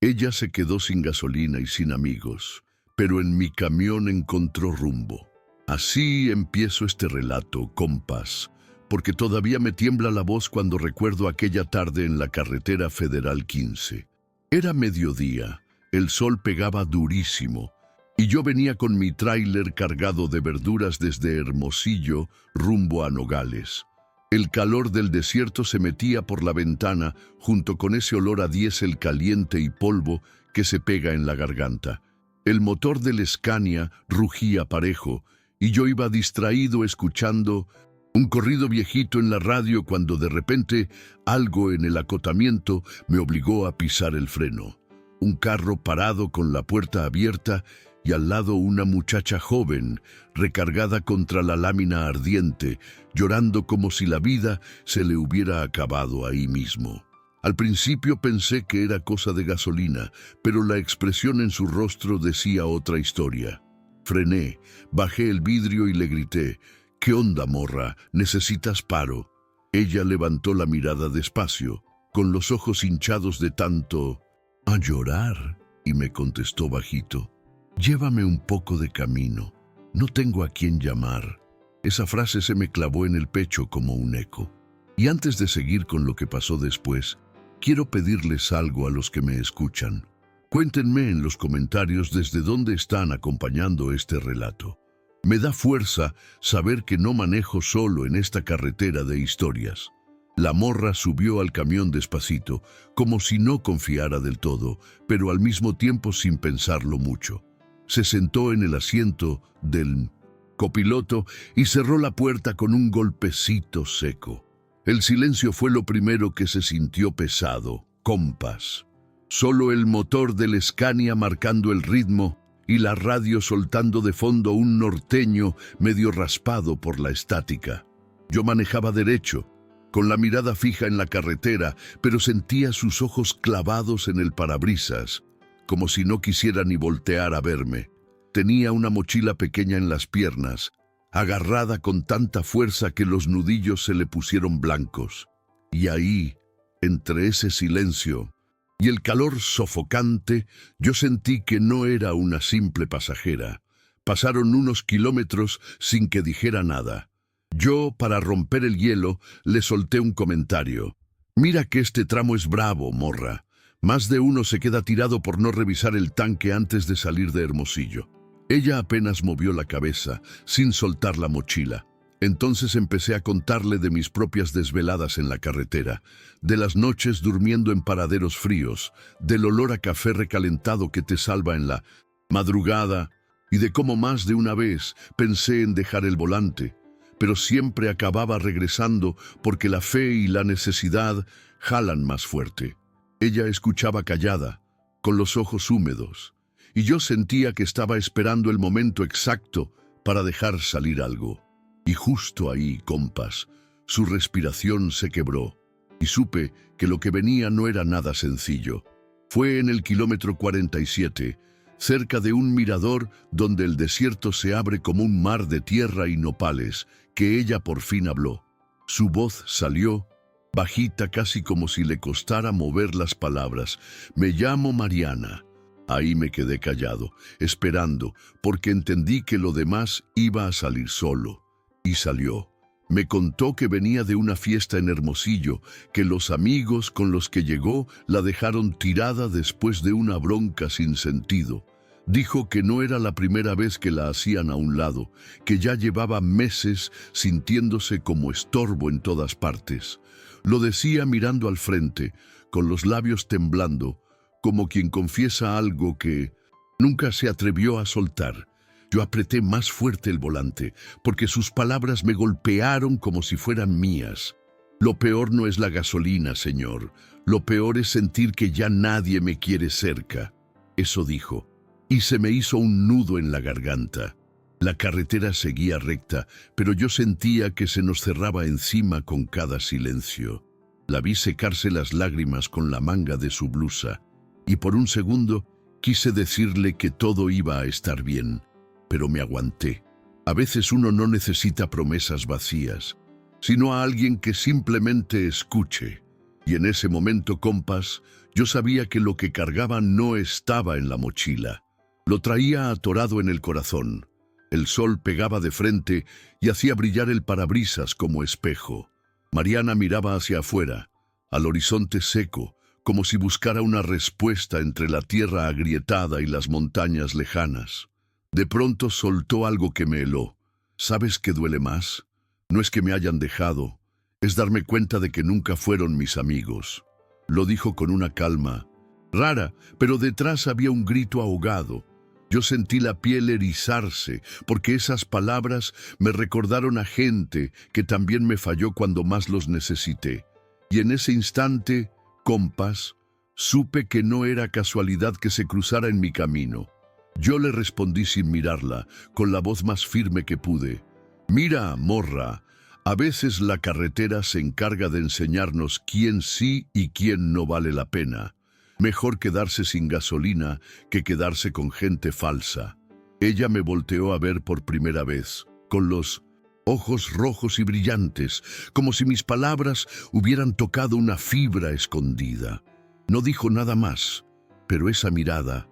Ella se quedó sin gasolina y sin amigos, pero en mi camión encontró rumbo. Así empiezo este relato, compas, porque todavía me tiembla la voz cuando recuerdo aquella tarde en la carretera Federal 15. Era mediodía, el sol pegaba durísimo, y yo venía con mi tráiler cargado de verduras desde Hermosillo rumbo a Nogales. El calor del desierto se metía por la ventana junto con ese olor a diésel caliente y polvo que se pega en la garganta. El motor del Scania rugía parejo y yo iba distraído escuchando un corrido viejito en la radio cuando de repente algo en el acotamiento me obligó a pisar el freno. Un carro parado con la puerta abierta y al lado una muchacha joven, recargada contra la lámina ardiente, llorando como si la vida se le hubiera acabado ahí mismo. Al principio pensé que era cosa de gasolina, pero la expresión en su rostro decía otra historia. Frené, bajé el vidrio y le grité: «¿Qué onda, morra? ¿Necesitas paro?». Ella levantó la mirada despacio, con los ojos hinchados de tanto «a llorar», y me contestó bajito: «Llévame un poco de camino, no tengo a quién llamar». Esa frase se me clavó en el pecho como un eco. Y antes de seguir con lo que pasó después, quiero pedirles algo a los que me escuchan. Cuéntenme en los comentarios desde dónde están acompañando este relato. Me da fuerza saber que no manejo solo en esta carretera de historias. La morra subió al camión despacito, como si no confiara del todo, pero al mismo tiempo sin pensarlo mucho. Se sentó en el asiento del copiloto y cerró la puerta con un golpecito seco. El silencio fue lo primero que se sintió pesado, compas. Solo el motor del Scania marcando el ritmo y la radio soltando de fondo un norteño medio raspado por la estática. Yo manejaba derecho, con la mirada fija en la carretera, pero sentía sus ojos clavados en el parabrisas, como si no quisiera ni voltear a verme. Tenía una mochila pequeña en las piernas, agarrada con tanta fuerza que los nudillos se le pusieron blancos. Y ahí, entre ese silencio y el calor sofocante, yo sentí que no era una simple pasajera. Pasaron unos kilómetros sin que dijera nada. Yo, para romper el hielo, le solté un comentario. «Mira que este tramo es bravo, morra. Más de uno se queda tirado por no revisar el tanque antes de salir de Hermosillo». Ella apenas movió la cabeza, sin soltar la mochila. Entonces empecé a contarle de mis propias desveladas en la carretera, de las noches durmiendo en paraderos fríos, del olor a café recalentado que te salva en la madrugada, y de cómo más de una vez pensé en dejar el volante, pero siempre acababa regresando porque la fe y la necesidad jalan más fuerte. Ella escuchaba callada, con los ojos húmedos, y yo sentía que estaba esperando el momento exacto para dejar salir algo. Y justo ahí, compas, su respiración se quebró, y supe que lo que venía no era nada sencillo. Fue en el kilómetro 47, cerca de un mirador donde el desierto se abre como un mar de tierra y nopales, que ella por fin habló. Su voz salió, bajita casi como si le costara mover las palabras. «Me llamo Mariana». Ahí me quedé callado, esperando, porque entendí que lo demás iba a salir solo. Y salió. Me contó que venía de una fiesta en Hermosillo, que los amigos con los que llegó la dejaron tirada después de una bronca sin sentido. Dijo que no era la primera vez que la hacían a un lado, que ya llevaba meses sintiéndose como estorbo en todas partes. Lo decía mirando al frente, con los labios temblando, como quien confiesa algo que nunca se atrevió a soltar. Yo apreté más fuerte el volante, porque sus palabras me golpearon como si fueran mías. «Lo peor no es la gasolina, señor. Lo peor es sentir que ya nadie me quiere cerca». Eso dijo, y se me hizo un nudo en la garganta. La carretera seguía recta, pero yo sentía que se nos cerraba encima con cada silencio. La vi secarse las lágrimas con la manga de su blusa, y por un segundo quise decirle que todo iba a estar bien, pero me aguanté. A veces uno no necesita promesas vacías, sino a alguien que simplemente escuche. Y en ese momento, compas, yo sabía que lo que cargaba no estaba en la mochila. Lo traía atorado en el corazón. El sol pegaba de frente y hacía brillar el parabrisas como espejo. Mariana miraba hacia afuera, al horizonte seco, como si buscara una respuesta entre la tierra agrietada y las montañas lejanas. De pronto soltó algo que me heló. ¿Sabes qué duele más? No es que me hayan dejado, es darme cuenta de que nunca fueron mis amigos. Lo dijo con una calma rara, pero detrás había un grito ahogado. Yo sentí la piel erizarse, porque esas palabras me recordaron a gente que también me falló cuando más los necesité. Y en ese instante, compas, supe que no era casualidad que se cruzara en mi camino. Yo le respondí sin mirarla, con la voz más firme que pude. Mira, morra, a veces la carretera se encarga de enseñarnos quién sí y quién no vale la pena. Mejor quedarse sin gasolina que quedarse con gente falsa. Ella me volteó a ver por primera vez, con los ojos rojos y brillantes, como si mis palabras hubieran tocado una fibra escondida. No dijo nada más, pero esa mirada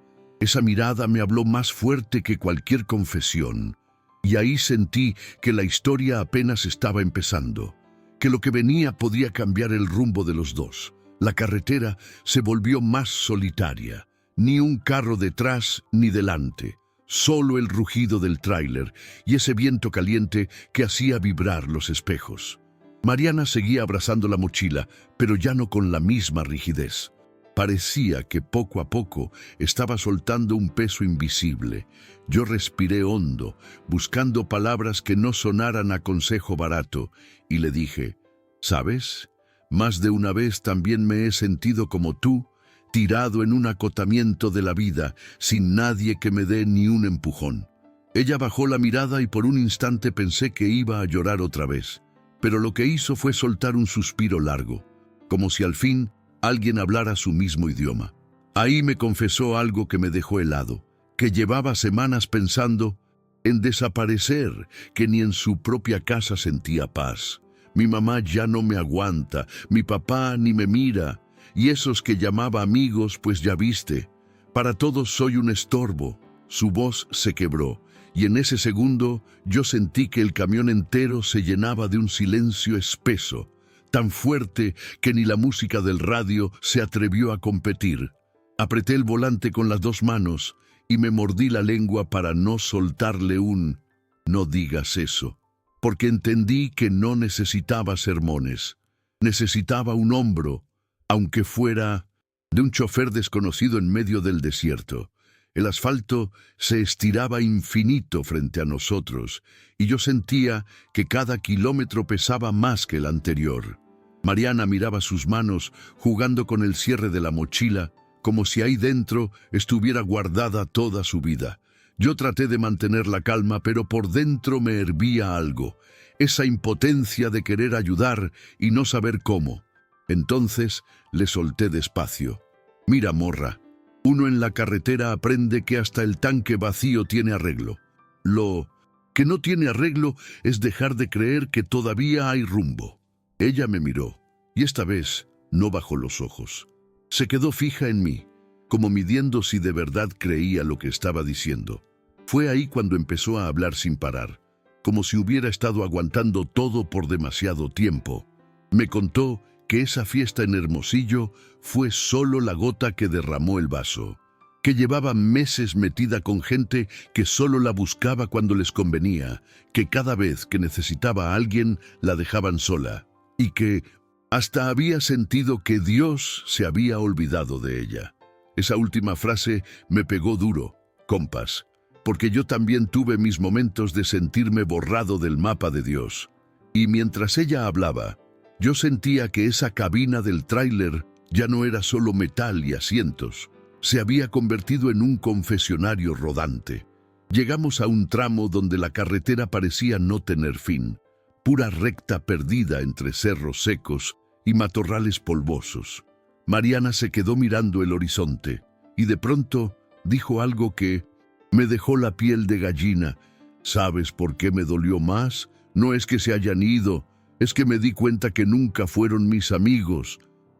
me habló más fuerte que cualquier confesión. Y ahí sentí que la historia apenas estaba empezando, que lo que venía podía cambiar el rumbo de los dos. La carretera se volvió más solitaria, ni un carro detrás ni delante, solo el rugido del tráiler y ese viento caliente que hacía vibrar los espejos. Mariana seguía abrazando la mochila, pero ya no con la misma rigidez. Parecía que poco a poco estaba soltando un peso invisible. Yo respiré hondo, buscando palabras que no sonaran a consejo barato, y le dije, ¿sabes? Más de una vez también me he sentido como tú, tirado en un acotamiento de la vida, sin nadie que me dé ni un empujón. Ella bajó la mirada y por un instante pensé que iba a llorar otra vez, pero lo que hizo fue soltar un suspiro largo, como si al fin alguien hablara su mismo idioma. Ahí me confesó algo que me dejó helado, que llevaba semanas pensando en desaparecer, que ni en su propia casa sentía paz. Mi mamá ya no me aguanta, mi papá ni me mira, y esos que llamaba amigos, pues ya viste, para todos soy un estorbo. Su voz se quebró, y en ese segundo yo sentí que el camión entero se llenaba de un silencio espeso, tan fuerte que ni la música del radio se atrevió a competir. Apreté el volante con las dos manos y me mordí la lengua para no soltarle un «no digas eso», porque entendí que no necesitaba sermones, necesitaba un hombro, aunque fuera de un chofer desconocido en medio del desierto. El asfalto se estiraba infinito frente a nosotros, y yo sentía que cada kilómetro pesaba más que el anterior. Mariana miraba sus manos jugando con el cierre de la mochila, como si ahí dentro estuviera guardada toda su vida. Yo traté de mantener la calma, pero por dentro me hervía algo, esa impotencia de querer ayudar y no saber cómo. Entonces le solté despacio. Mira, morra, uno en la carretera aprende que hasta el tanque vacío tiene arreglo. Lo que no tiene arreglo es dejar de creer que todavía hay rumbo. Ella me miró, y esta vez no bajó los ojos. Se quedó fija en mí, como midiendo si de verdad creía lo que estaba diciendo. Fue ahí cuando empezó a hablar sin parar, como si hubiera estado aguantando todo por demasiado tiempo. Me contó que esa fiesta en Hermosillo fue solo la gota que derramó el vaso, que llevaba meses metida con gente que solo la buscaba cuando les convenía, que cada vez que necesitaba a alguien la dejaban sola, y que hasta había sentido que Dios se había olvidado de ella. Esa última frase me pegó duro, compas, porque yo también tuve mis momentos de sentirme borrado del mapa de Dios. Y mientras ella hablaba, yo sentía que esa cabina del tráiler ya no era solo metal y asientos, se había convertido en un confesionario rodante. Llegamos a un tramo donde la carretera parecía no tener fin, pura recta perdida entre cerros secos y matorrales polvosos. Mariana se quedó mirando el horizonte y de pronto dijo algo que me dejó la piel de gallina. ¿Sabes por qué me dolió más? No es que se hayan ido, es que me di cuenta que nunca fueron mis amigos,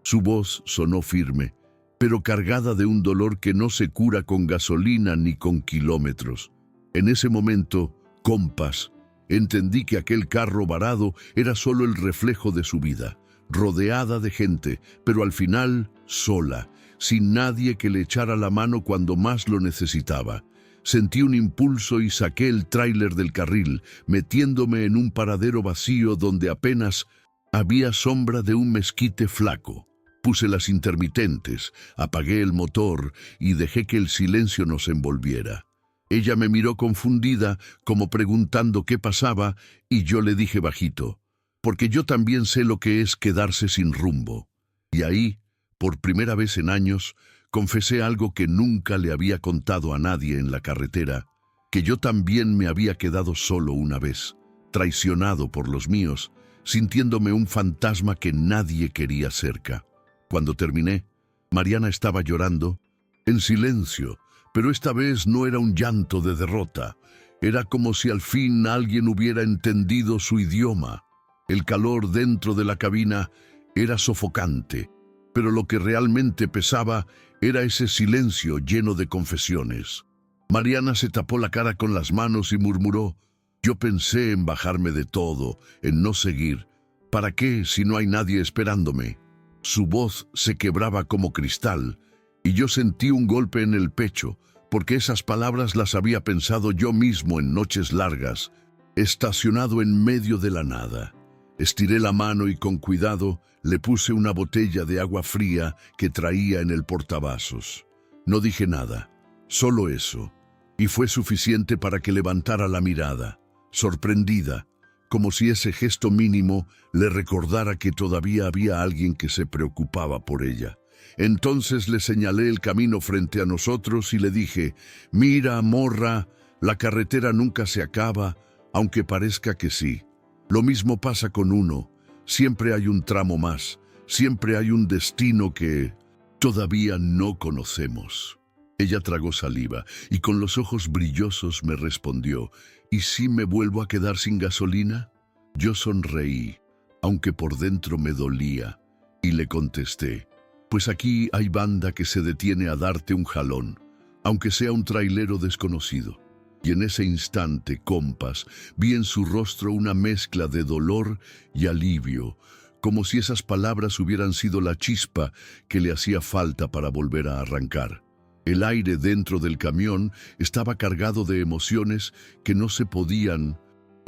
Su voz sonó firme, pero cargada de un dolor que no se cura con gasolina ni con kilómetros. En ese momento, compas, entendí que aquel carro varado era solo el reflejo de su vida, rodeada de gente, pero al final sola, sin nadie que le echara la mano cuando más lo necesitaba. Sentí un impulso y saqué el tráiler del carril, metiéndome en un paradero vacío donde apenas había sombra de un mezquite flaco. Puse las intermitentes, apagué el motor y dejé que el silencio nos envolviera. Ella me miró confundida, como preguntando qué pasaba, y yo le dije bajito, porque yo también sé lo que es quedarse sin rumbo. Y ahí, por primera vez en años, confesé algo que nunca le había contado a nadie en la carretera, que yo también me había quedado solo una vez, traicionado por los míos, sintiéndome un fantasma que nadie quería cerca. Cuando terminé, Mariana estaba llorando, en silencio, pero esta vez no era un llanto de derrota. Era como si al fin alguien hubiera entendido su idioma. El calor dentro de la cabina era sofocante, pero lo que realmente pesaba era ese silencio lleno de confesiones. Mariana se tapó la cara con las manos y murmuró: «Yo pensé en bajarme de todo, en no seguir. ¿Para qué si no hay nadie esperándome?» Su voz se quebraba como cristal, y yo sentí un golpe en el pecho, porque esas palabras las había pensado yo mismo en noches largas, estacionado en medio de la nada. Estiré la mano y con cuidado le puse una botella de agua fría que traía en el portavasos. No dije nada, solo eso, y fue suficiente para que levantara la mirada, sorprendida, como si ese gesto mínimo le recordara que todavía había alguien que se preocupaba por ella. Entonces le señalé el camino frente a nosotros y le dije: «Mira, morra, la carretera nunca se acaba, aunque parezca que sí. Lo mismo pasa con uno, siempre hay un tramo más, siempre hay un destino que todavía no conocemos». Ella tragó saliva y con los ojos brillosos me respondió: «¿Y si me vuelvo a quedar sin gasolina?». Yo sonreí, aunque por dentro me dolía, y le contesté: «Pues aquí hay banda que se detiene a darte un jalón, aunque sea un trailero desconocido». Y en ese instante, compas, vi en su rostro una mezcla de dolor y alivio, como si esas palabras hubieran sido la chispa que le hacía falta para volver a arrancar. El aire dentro del camión estaba cargado de emociones que no se podían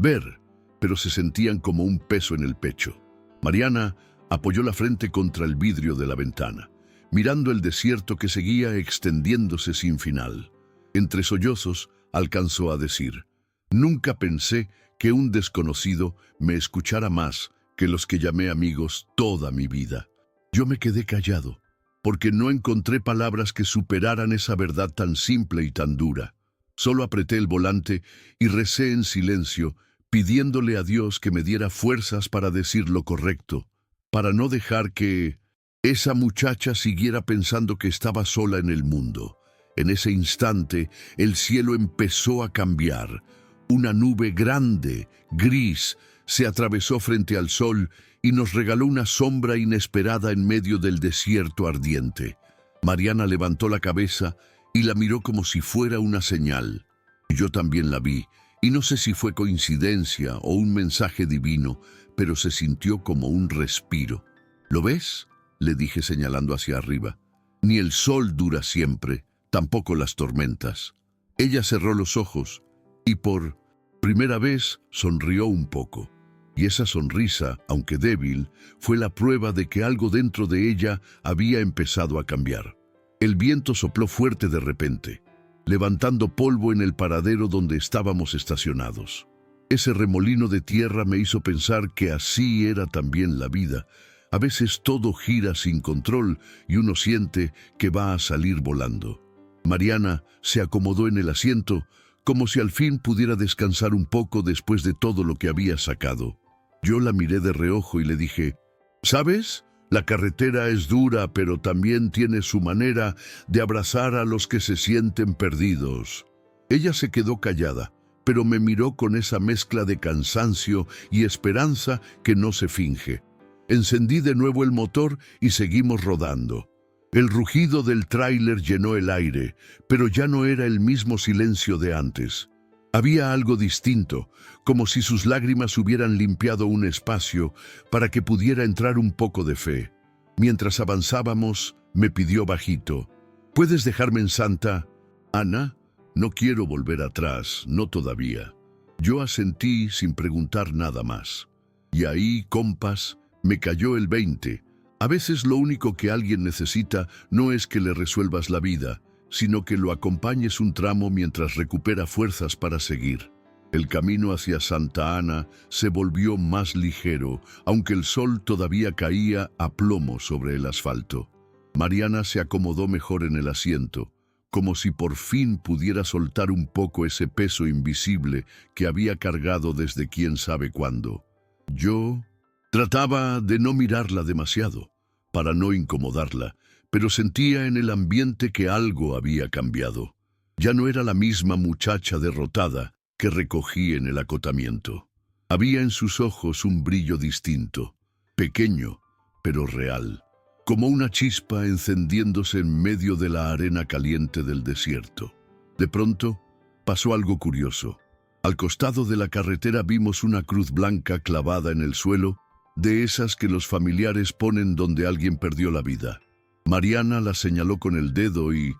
ver, pero se sentían como un peso en el pecho. Mariana apoyó la frente contra el vidrio de la ventana, mirando el desierto que seguía extendiéndose sin final. Entre sollozos, alcanzó a decir: «Nunca pensé que un desconocido me escuchara más que los que llamé amigos toda mi vida». Yo me quedé callado, porque no encontré palabras que superaran esa verdad tan simple y tan dura. Solo apreté el volante y recé en silencio, pidiéndole a Dios que me diera fuerzas para decir lo correcto, para no dejar que esa muchacha siguiera pensando que estaba sola en el mundo. En ese instante, el cielo empezó a cambiar. Una nube grande, gris, se atravesó frente al sol y nos regaló una sombra inesperada en medio del desierto ardiente. Mariana levantó la cabeza y la miró como si fuera una señal. Yo también la vi, y no sé si fue coincidencia o un mensaje divino, pero se sintió como un respiro. «¿Lo ves?», le dije señalando hacia arriba. «Ni el sol dura siempre, tampoco las tormentas». Ella cerró los ojos y por primera vez sonrió un poco. Y esa sonrisa, aunque débil, fue la prueba de que algo dentro de ella había empezado a cambiar. El viento sopló fuerte de repente, levantando polvo en el paradero donde estábamos estacionados. Ese remolino de tierra me hizo pensar que así era también la vida. A veces todo gira sin control y uno siente que va a salir volando. Mariana se acomodó en el asiento, como si al fin pudiera descansar un poco después de todo lo que había sacado. Yo la miré de reojo y le dije: «¿Sabes? La carretera es dura, pero también tiene su manera de abrazar a los que se sienten perdidos». Ella se quedó callada, pero me miró con esa mezcla de cansancio y esperanza que no se finge. Encendí de nuevo el motor y seguimos rodando. El rugido del tráiler llenó el aire, pero ya no era el mismo silencio de antes. Había algo distinto, como si sus lágrimas hubieran limpiado un espacio para que pudiera entrar un poco de fe. Mientras avanzábamos, me pidió bajito: ¿puedes dejarme en Santa Ana? No quiero volver atrás, no todavía. Yo asentí sin preguntar nada más. Y ahí, compas, me cayó el 20. A veces lo único que alguien necesita no es que le resuelvas la vida, sino que lo acompañes un tramo mientras recupera fuerzas para seguir. El camino hacia Santa Ana se volvió más ligero, aunque el sol todavía caía a plomo sobre el asfalto. Mariana se acomodó mejor en el asiento, como si por fin pudiera soltar un poco ese peso invisible que había cargado desde quién sabe cuándo. Yo trataba de no mirarla demasiado, para no incomodarla, pero sentía en el ambiente que algo había cambiado. Ya no era la misma muchacha derrotada que recogí en el acotamiento. Había en sus ojos un brillo distinto, pequeño, pero real, como una chispa encendiéndose en medio de la arena caliente del desierto. De pronto, pasó algo curioso. Al costado de la carretera vimos una cruz blanca clavada en el suelo, de esas que los familiares ponen donde alguien perdió la vida. Mariana la señaló con el dedo y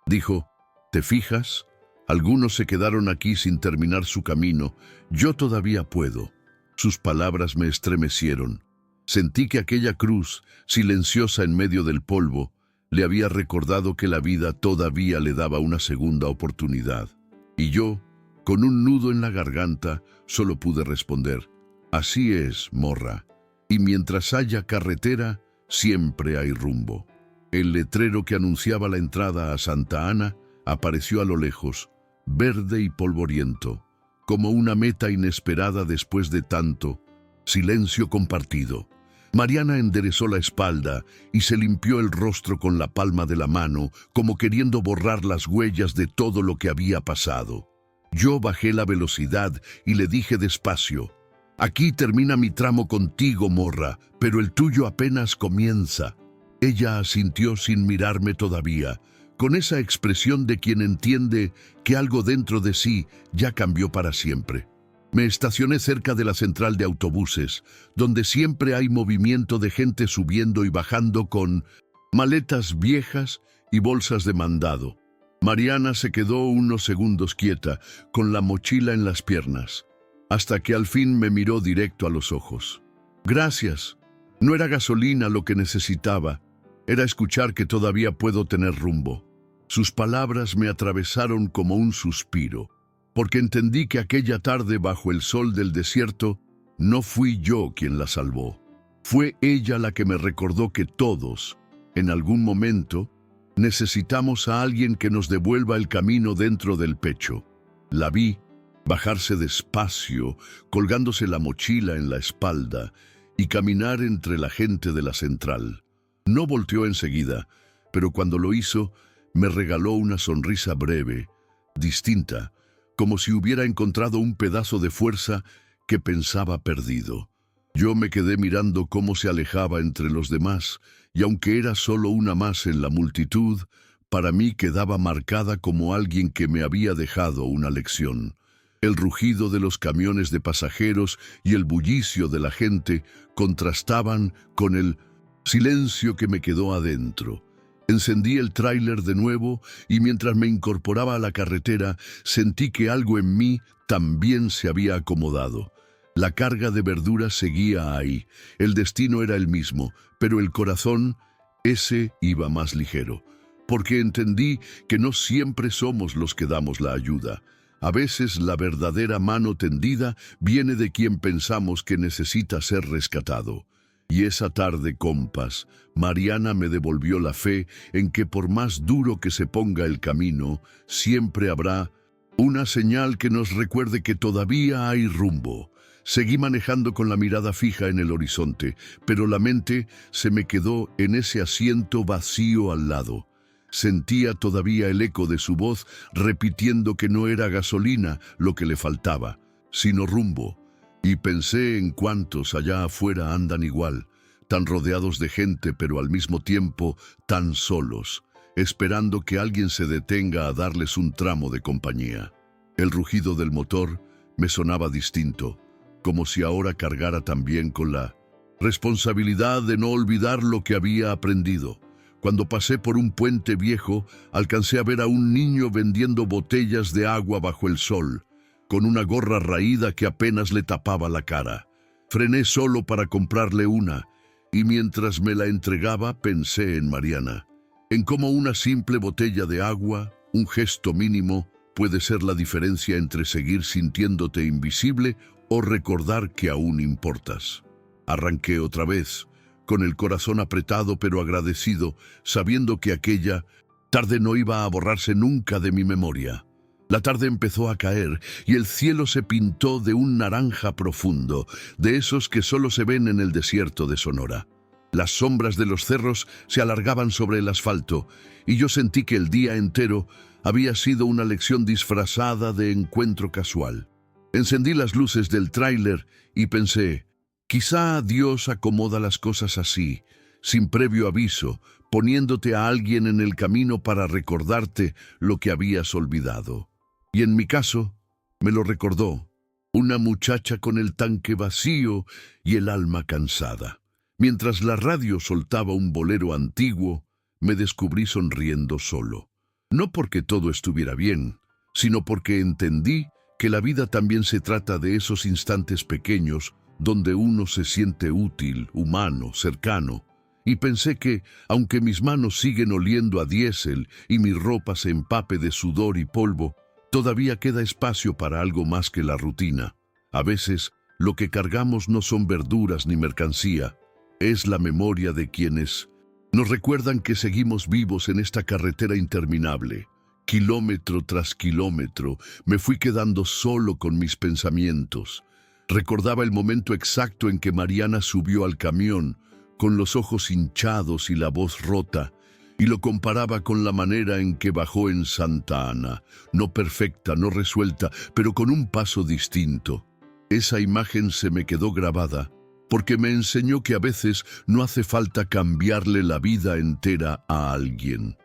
dijo: ¿te fijas? Algunos se quedaron aquí sin terminar su camino. Yo todavía puedo. Sus palabras me estremecieron. Sentí que aquella cruz, silenciosa en medio del polvo, le había recordado que la vida todavía le daba una segunda oportunidad. Y yo, con un nudo en la garganta, solo pude responder: así es, morra. Y mientras haya carretera, siempre hay rumbo. El letrero que anunciaba la entrada a Santa Ana apareció a lo lejos, verde y polvoriento, como una meta inesperada después de tanto silencio compartido. Mariana enderezó la espalda y se limpió el rostro con la palma de la mano, como queriendo borrar las huellas de todo lo que había pasado. Yo bajé la velocidad y le dije despacio: aquí termina mi tramo contigo, morra, pero el tuyo apenas comienza. Ella asintió sin mirarme todavía, con esa expresión de quien entiende que algo dentro de sí ya cambió para siempre. Me estacioné cerca de la central de autobuses, donde siempre hay movimiento de gente subiendo y bajando con maletas viejas y bolsas de mandado. Mariana se quedó unos segundos quieta, con la mochila en las piernas, hasta que al fin me miró directo a los ojos. Gracias. No era gasolina lo que necesitaba, era escuchar que todavía puedo tener rumbo. Sus palabras me atravesaron como un suspiro, porque entendí que aquella tarde bajo el sol del desierto no fui yo quien la salvó. Fue ella la que me recordó que todos, en algún momento, necesitamos a alguien que nos devuelva el camino dentro del pecho. La vi bajarse despacio, colgándose la mochila en la espalda y caminar entre la gente de la central. No volteó enseguida, pero cuando lo hizo, me regaló una sonrisa breve, distinta, como si hubiera encontrado un pedazo de fuerza que pensaba perdido. Yo me quedé mirando cómo se alejaba entre los demás, y aunque era solo una más en la multitud, para mí quedaba marcada como alguien que me había dejado una lección. El rugido de los camiones de pasajeros y el bullicio de la gente contrastaban con el silencio que me quedó adentro. Encendí el tráiler de nuevo y mientras me incorporaba a la carretera sentí que algo en mí también se había acomodado. La carga de verduras seguía ahí, el destino era el mismo, pero el corazón, ese iba más ligero, porque entendí que no siempre somos los que damos la ayuda. A veces la verdadera mano tendida viene de quien pensamos que necesita ser rescatado. Y esa tarde, compas, Mariana me devolvió la fe en que por más duro que se ponga el camino, siempre habrá una señal que nos recuerde que todavía hay rumbo. Seguí manejando con la mirada fija en el horizonte, pero la mente se me quedó en ese asiento vacío al lado. Sentía todavía el eco de su voz repitiendo que no era gasolina lo que le faltaba, sino rumbo. Y pensé en cuántos allá afuera andan igual, tan rodeados de gente, pero al mismo tiempo tan solos, esperando que alguien se detenga a darles un tramo de compañía. El rugido del motor me sonaba distinto, como si ahora cargara también con la responsabilidad de no olvidar lo que había aprendido. Cuando pasé por un puente viejo, alcancé a ver a un niño vendiendo botellas de agua bajo el sol, con una gorra raída que apenas le tapaba la cara. Frené solo para comprarle una, y mientras me la entregaba pensé en Mariana, en cómo una simple botella de agua, un gesto mínimo, puede ser la diferencia entre seguir sintiéndote invisible o recordar que aún importas. Arranqué otra vez, con el corazón apretado pero agradecido, sabiendo que aquella tarde no iba a borrarse nunca de mi memoria. La tarde empezó a caer y el cielo se pintó de un naranja profundo, de esos que solo se ven en el desierto de Sonora. Las sombras de los cerros se alargaban sobre el asfalto y yo sentí que el día entero había sido una lección disfrazada de encuentro casual. Encendí las luces del tráiler y pensé, quizá Dios acomoda las cosas así, sin previo aviso, poniéndote a alguien en el camino para recordarte lo que habías olvidado. Y en mi caso, me lo recordó, una muchacha con el tanque vacío y el alma cansada. Mientras la radio soltaba un bolero antiguo, me descubrí sonriendo solo. No porque todo estuviera bien, sino porque entendí que la vida también se trata de esos instantes pequeños donde uno se siente útil, humano, cercano. Y pensé que, aunque mis manos siguen oliendo a diésel y mi ropa se empape de sudor y polvo, todavía queda espacio para algo más que la rutina. A veces, lo que cargamos no son verduras ni mercancía, es la memoria de quienes nos recuerdan que seguimos vivos en esta carretera interminable. Kilómetro tras kilómetro, me fui quedando solo con mis pensamientos. Recordaba el momento exacto en que Mariana subió al camión, con los ojos hinchados y la voz rota, y lo comparaba con la manera en que bajó en Santa Ana, no perfecta, no resuelta, pero con un paso distinto. Esa imagen se me quedó grabada, porque me enseñó que a veces no hace falta cambiarle la vida entera a alguien.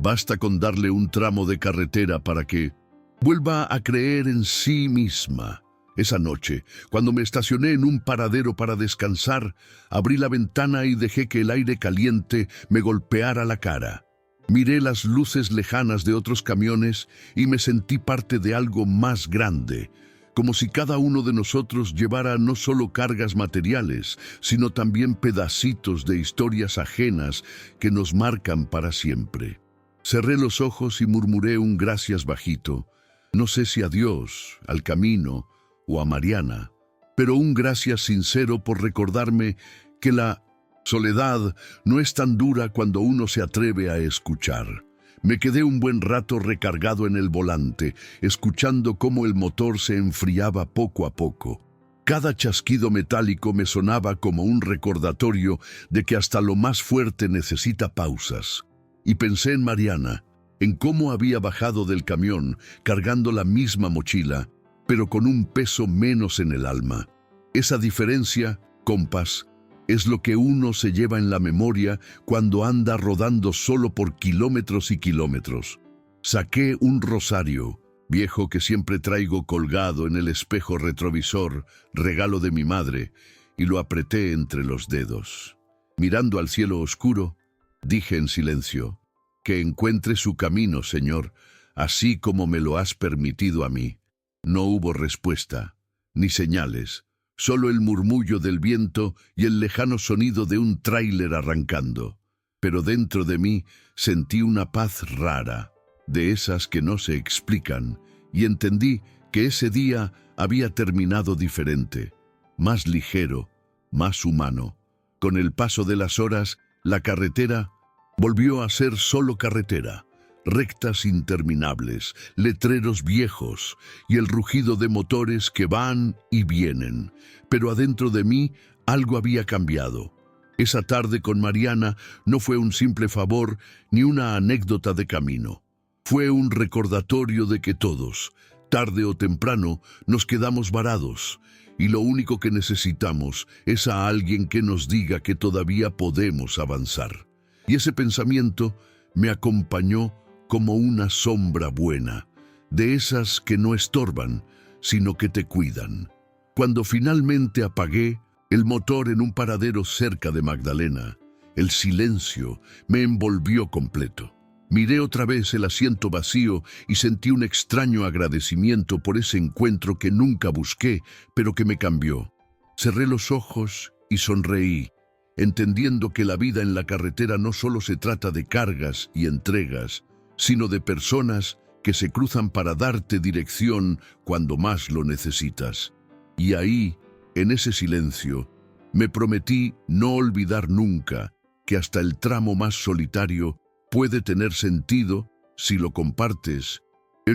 Basta con darle un tramo de carretera para que vuelva a creer en sí misma. Esa noche, cuando me estacioné en un paradero para descansar, abrí la ventana y dejé que el aire caliente me golpeara la cara. Miré las luces lejanas de otros camiones y me sentí parte de algo más grande, como si cada uno de nosotros llevara no solo cargas materiales, sino también pedacitos de historias ajenas que nos marcan para siempre. Cerré los ojos y murmuré un gracias bajito. No sé si a Dios, al camino o a Mariana, pero un gracias sincero por recordarme que la soledad no es tan dura cuando uno se atreve a escuchar. Me quedé un buen rato recargado en el volante, escuchando cómo el motor se enfriaba poco a poco. Cada chasquido metálico me sonaba como un recordatorio de que hasta lo más fuerte necesita pausas. Y pensé en Mariana, en cómo había bajado del camión cargando la misma mochila, pero con un peso menos en el alma. Esa diferencia, compas, es lo que uno se lleva en la memoria cuando anda rodando solo por kilómetros y kilómetros. Saqué un rosario, viejo que siempre traigo colgado en el espejo retrovisor, regalo de mi madre, y lo apreté entre los dedos. Mirando al cielo oscuro, dije en silencio, que encuentre su camino, Señor, así como me lo has permitido a mí. No hubo respuesta, ni señales, solo el murmullo del viento y el lejano sonido de un tráiler arrancando. Pero dentro de mí sentí una paz rara, de esas que no se explican, y entendí que ese día había terminado diferente, más ligero, más humano. Con el paso de las horas, la carretera volvió a ser solo carretera. Rectas interminables, letreros viejos y el rugido de motores que van y vienen. Pero adentro de mí algo había cambiado. Esa tarde con Mariana no fue un simple favor ni una anécdota de camino. Fue un recordatorio de que todos, tarde o temprano, nos quedamos varados y lo único que necesitamos es a alguien que nos diga que todavía podemos avanzar. Y ese pensamiento me acompañó como una sombra buena, de esas que no estorban, sino que te cuidan. Cuando finalmente apagué el motor en un paradero cerca de Magdalena, el silencio me envolvió completo. Miré otra vez el asiento vacío y sentí un extraño agradecimiento por ese encuentro que nunca busqué, pero que me cambió. Cerré los ojos y sonreí, entendiendo que la vida en la carretera no solo se trata de cargas y entregas, sino de personas que se cruzan para darte dirección cuando más lo necesitas. Y ahí, en ese silencio, me prometí no olvidar nunca que hasta el tramo más solitario puede tener sentido si lo compartes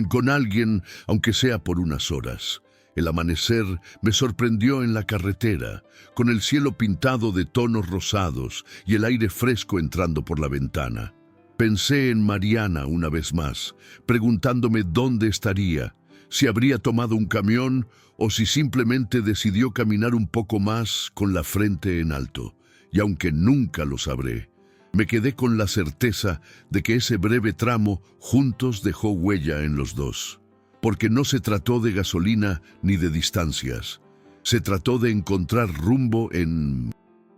con alguien, aunque sea por unas horas. El amanecer me sorprendió en la carretera, con el cielo pintado de tonos rosados y el aire fresco entrando por la ventana. Pensé en Mariana una vez más, preguntándome dónde estaría, si habría tomado un camión o si simplemente decidió caminar un poco más con la frente en alto. Y aunque nunca lo sabré, me quedé con la certeza de que ese breve tramo juntos dejó huella en los dos. Porque no se trató de gasolina ni de distancias. Se trató de encontrar rumbo en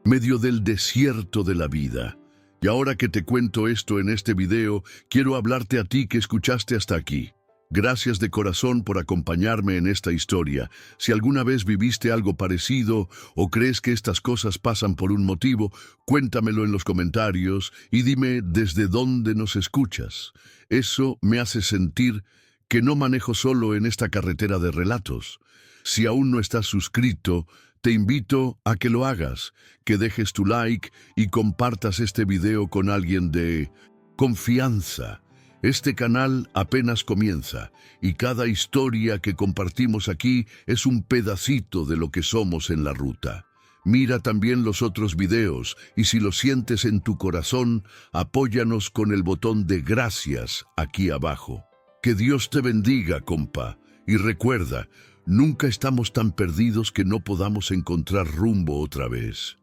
medio del desierto de la vida. Y ahora que te cuento esto en este video, quiero hablarte a ti que escuchaste hasta aquí. Gracias de corazón por acompañarme en esta historia. Si alguna vez viviste algo parecido o crees que estas cosas pasan por un motivo, cuéntamelo en los comentarios y dime desde dónde nos escuchas. Eso me hace sentir que no manejo solo en esta carretera de relatos. Si aún no estás suscrito, te invito a que lo hagas, que dejes tu like y compartas este video con alguien de confianza. Este canal apenas comienza y cada historia que compartimos aquí es un pedacito de lo que somos en la ruta. Mira también los otros videos y si lo sientes en tu corazón, apóyanos con el botón de gracias aquí abajo. Que Dios te bendiga, compa. Y recuerda, nunca estamos tan perdidos que no podamos encontrar rumbo otra vez.